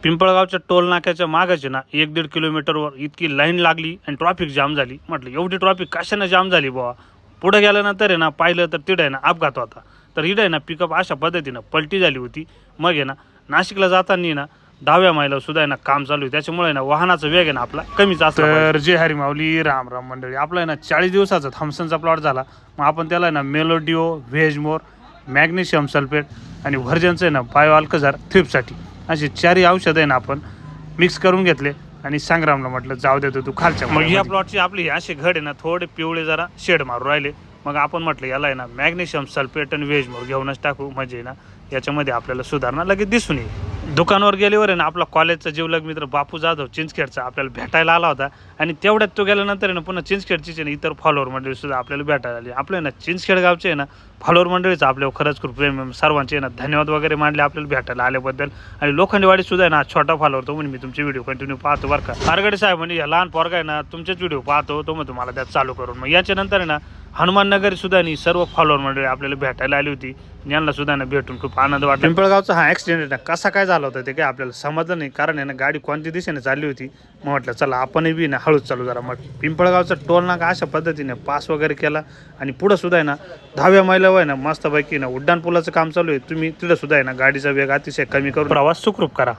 पिंपळगावच्या toll नाक्याच्या मागाचे ना 1-1.5 किलोमीटरवर इतकी लाईन लागली आणि ट्रॉफिक जाम झाली. म्हटलं एवढी ट्रॉफिक कशानं जाम झाली बुवा. पुढे गेल्यानंतर आहे ना पाहिलं तर तिथं आहे ना अपघात होता. तर इथं आहे ना पिकअप अशा पद्धतीनं पलटी झाली होती. मग आहे ना नाशिकला जाताना ना 10व्या मैलावर सुद्धा आहे ना काम चालू आहे. त्याच्यामुळे आहे ना वाहनाचा वेग आहे ना आपला कमीच असला पाहिजे. तर जय हरी माऊली, राम राम मंडळी. आपला आहे ना 40 दिवसाचा थॉम्सनचा प्लॉट झाला. मग आपण त्याला आहे ना मेलोडिओ, व्हेजमोर, मॅग्नेशियम सल्फेट आणि व्हर्जनचं आहे ना बायो अल्कझार थ्रिप्ससाठी अशी 4 औषधं आहे ना आपण मिक्स करून घेतले आणि संग्रामला म्हटलं जाऊ देतो तू खालच्या. मग या प्लॉटची आपली असे घड आहे ना थोडे पिवळे जरा शेड मारून राहिले. मग आपण म्हटलं याला आहे ना मॅग्नेशियम सल्फेट आणि व्हेजमोर घेऊनच टाकू, म्हणजे ना याच्यामध्ये आपल्याला सुधारणा लगेच दिसून येईल. दुकानावर गेल्यावर आहे ना आपला कॉलेजचा जीवलग मित्र बापू जाधव चिंचखेडचा आपल्याला भेटायला आला होता. आणि तेवढ्यात तो गेल्यानंतर आहे ना पुन्हा चिंचखेडचीच आहे ना इतर फॉलोअर मंडळी सुद्धा आपल्याला भेटायला आली. आपल्या ना चिंचखेड गावचे आहे ना फॉलोअर मंडळीचं आपल्यावर खरंच खूप प्रेम. सर्वांचे आहे ना धन्यवाद वगैरे मानले आपल्याला भेटायला आल्याबद्दल. आणि लोखंडेवाडी सुद्धा आहे ना छोटा फॉलोअर तो म्हणजे मी तुमचे व्हिडिओ कंटिन्यू पाहतो बरं का. खारगडे साहेब म्हणजे या लहान पोरगा आहे ना तुमचेच व्हिडिओ पाहतो तो मग तुम्हाला त्यात चालू करून. मग याच्यानंतर आहे ना हनुमाननगर सुद्धा आणि सर्व फॉलोअर मंडळी आपल्याला भेटायला आली होती. यांना सुद्धा ना भेटून खूप आनंद वाटला. पिंपळगावचा हा ॲक्सिडेंट कसा काय झाला होता ते काय आपल्याला समजलं नाही, कारण आहे ना गाडी कोणत्या दिशेने चालली होती. मग म्हटलं चला आपणही बी ना हळूच चालू जरा. मग पिंपळगावचा टोल नाका अशा पद्धतीने पास वगैरे केला आणि पुढं सुद्धा आहे ना 10व्या मैलावर आहे ना मस्तपैकी ना उड्डाण पुलाचं काम चालू आहे. तुम्ही तिथं सुद्धा आहे ना गाडीचा वेग अतिशय कमी करून प्रवास सुखरूप करा.